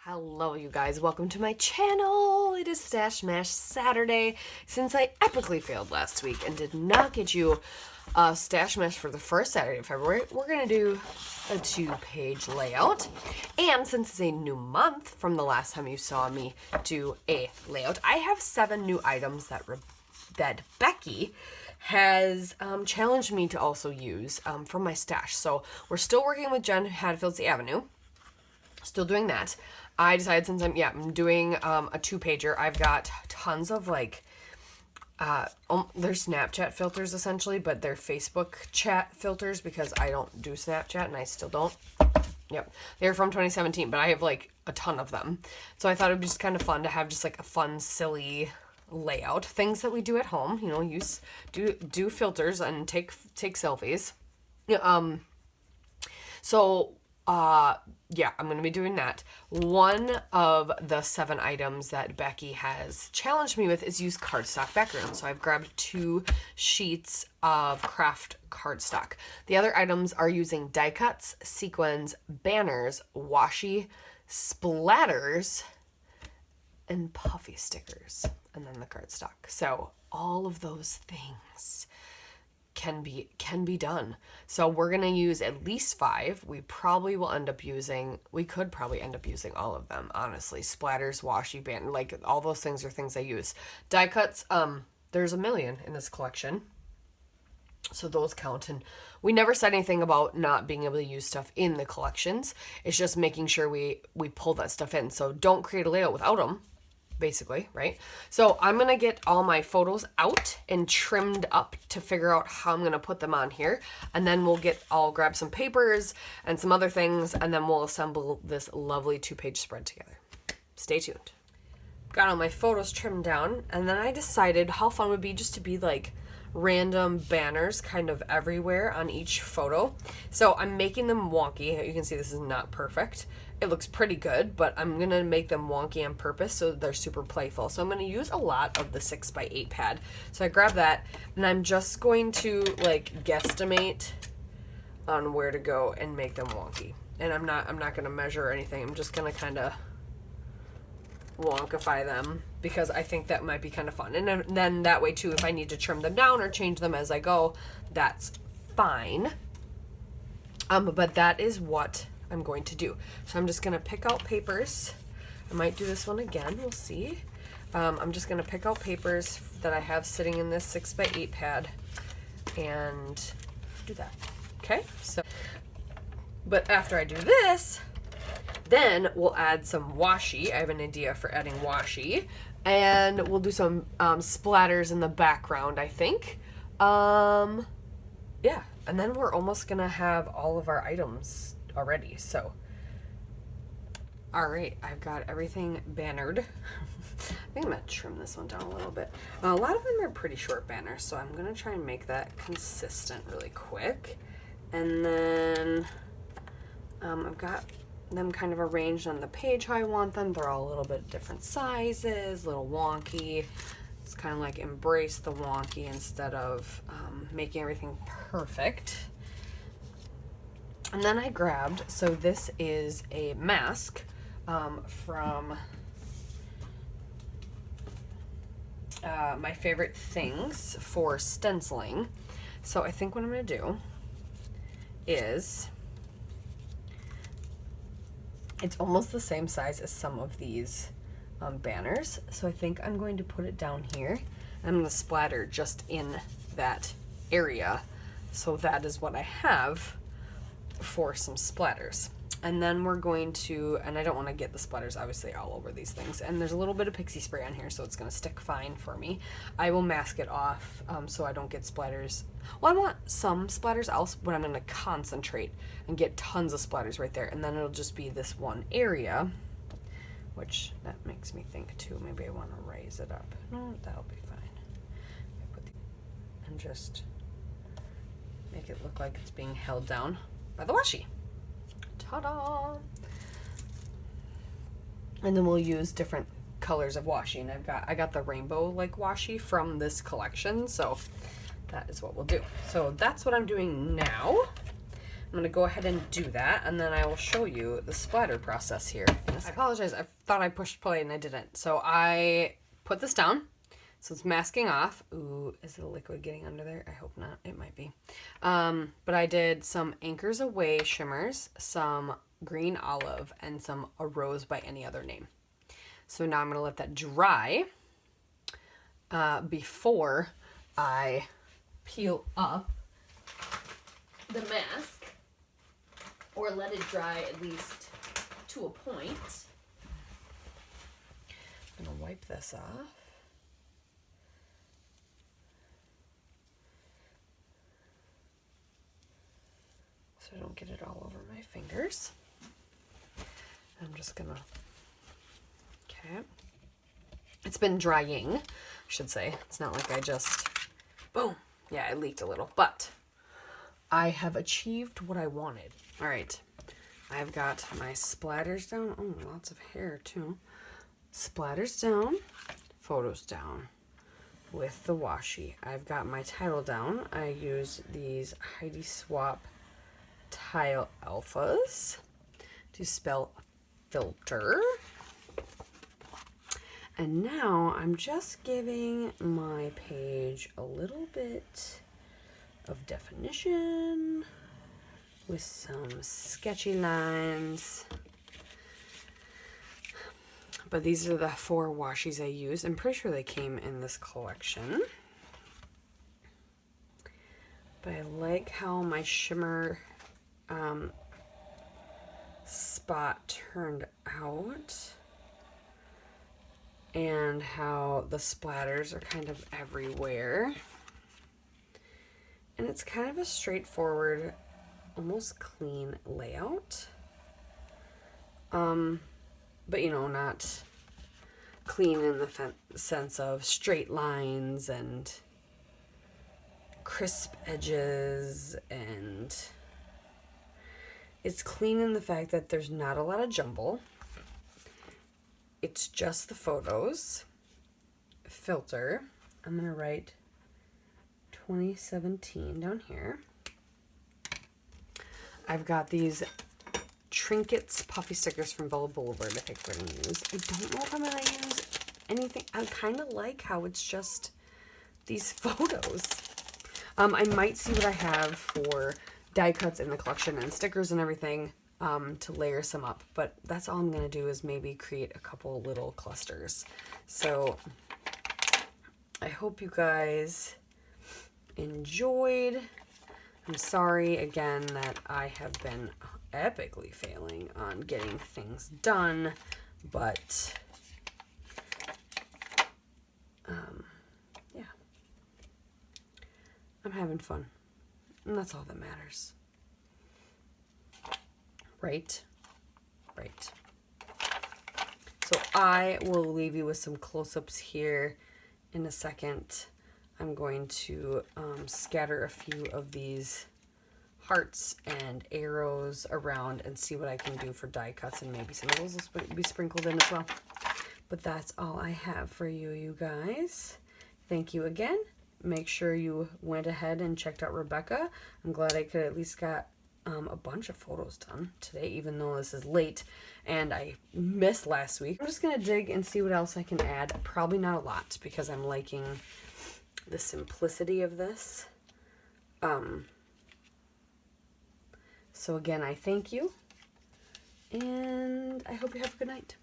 Hello you guys, welcome to my channel. It is Stash Mash Saturday. Since I epically failed last week and did not get you a Stash Mash for the first Saturday of February, we're going to do a 2-page layout. And since it's a new month from the last time you saw me do a layout, I have 7 new items that Becky has challenged me to also use from my stash. So we're still working with Jen Hadfield's The Avenue. Still doing that. I decided since I'm doing a 2-pager, I've got tons of they're Snapchat filters essentially, but they're Facebook chat filters because I don't do Snapchat and I still don't. Yep. They're from 2017, but I have like a ton of them. So I thought it would be just kind of fun to have just like a fun, silly layout. Things that we do at home, you know, do filters and take selfies. Yeah, I'm going to be doing that. One of the 7 items that Becky has challenged me with is use cardstock backgrounds. So I've grabbed 2 sheets of craft cardstock. The other items are using die cuts, sequins, banners, washi, splatters, and puffy stickers, and then the cardstock. So all of those things can be done. So we're going to use at least 5. We could probably end up using all of them, honestly. Splatters, washi, band, like all those things are things I use. Die cuts, there's a million in this collection. So those count, and we never said anything about not being able to use stuff in the collections. It's just making sure we pull that stuff in. So don't create a layout without them, basically, right? So I'm going to get all my photos out and trimmed up to figure out how I'm going to put them on here. And then I'll grab some papers and some other things, and then we'll assemble this lovely 2-page spread together. Stay tuned. Got all my photos trimmed down, and then I decided how fun it would be just to be like random banners kind of everywhere on each photo. So I'm making them wonky. You can see this is not perfect. It looks pretty good, but I'm going to make them wonky on purpose so they're super playful. So I'm going to use a lot of the 6x8 pad. So I grab that, and I'm just going to like guesstimate on where to go and make them wonky. And I'm not going to measure or anything. I'm just going to kind of wonkify them because I think that might be kind of fun. And then that way too, if I need to trim them down or change them as I go, that's fine. But that is what I'm going to do. So I'm just going to pick out papers. I might do this one again. We'll see. I'm just going to pick out papers that I have sitting in this 6x8 pad and do that. Okay. But after I do this, then we'll add some washi. I have an idea for adding washi. And we'll do some splatters in the background, I think. Yeah. And then we're almost going to have all of our items already. So, all right, I've got everything bannered. I think I'm going to trim this one down a little bit. A lot of them are pretty short banners, so I'm going to try and make that consistent really quick. And then I've got them kind of arranged on the page how I want them. They're all a little bit different sizes, a little wonky. It's kind of like embrace the wonky instead of making everything perfect. And then I grabbed, so this is a mask from My Favorite Things for stenciling. So I think what I'm going to do is, it's almost the same size as some of these banners. So I think I'm going to put it down here. I'm going to splatter just in that area. So that is what I have for some splatters. And then we're going to, and I don't want to get the splatters obviously all over these things. And there's a little bit of pixie spray on here, so it's going to stick fine for me. I will mask it off so I don't get splatters. Well, I want some splatters else, but I'm going to concentrate and get tons of splatters right there. And then it'll just be this one area, which that makes me think too, maybe I want to raise it up. No, that'll be fine. And just make it look like it's being held down by the washi. Ta-da! And then we'll use different colors of washi, and I got the rainbow like washi from this collection, so that is what we'll do. So that's what I'm doing now. I'm going to go ahead and do that, and then I will show you the splatter process here. I apologize. I thought I pushed play and I didn't. So I put this down. So it's masking off. Ooh, is the liquid getting under there? I hope not. It might be. But I did some Anchors Away shimmers, some green olive, and some A Rose by Any Other Name. So now I'm going to let that dry before I peel up the mask, or let it dry at least to a point. I'm going to wipe this off. So I don't get it all over my fingers. I'm just gonna, okay. It's been drying, I should say. It's not like I just, boom. Yeah, it leaked a little, but I have achieved what I wanted. All right, I've got my splatters down. Oh, lots of hair too. Splatters down, photos down with the washi. I've got my title down. I use these Heidi Swapp Tile Alphas to spell filter. And now I'm just giving my page a little bit of definition with some sketchy lines. But these are the 4 washies I use. I'm pretty sure they came in this collection. But I like how my shimmer spot turned out, and how the splatters are kind of everywhere. And it's kind of a straightforward, almost clean layout. But you know, not clean in the sense of straight lines and crisp edges, and it's clean in the fact that there's not a lot of jumble. It's just the photos. Filter. I'm going to write 2017 down here. I've got these Trinkets puffy stickers from Bella Boulevard I think we're going to use. I don't know if I'm going to use anything. I kind of like how it's just these photos. I might see what I have for die cuts in the collection and stickers and everything to layer some up, but that's all I'm going to do is maybe create a couple little clusters. So I hope you guys enjoyed. I'm sorry again that I have been epically failing on getting things done, but yeah, I'm having fun, and that's all that matters. Right? Right. So I will leave you with some close-ups here in a second. I'm going to scatter a few of these hearts and arrows around and see what I can do for die cuts, and maybe some of those will be sprinkled in as well. But that's all I have for you, you guys. Thank you again. Make sure you went ahead and checked out Rebecca. I'm glad I could at least got a bunch of photos done today, even though this is late and I missed last week. I'm just going to dig and see what else I can add. Probably not a lot because I'm liking the simplicity of this. So again, I thank you, and I hope you have a good night.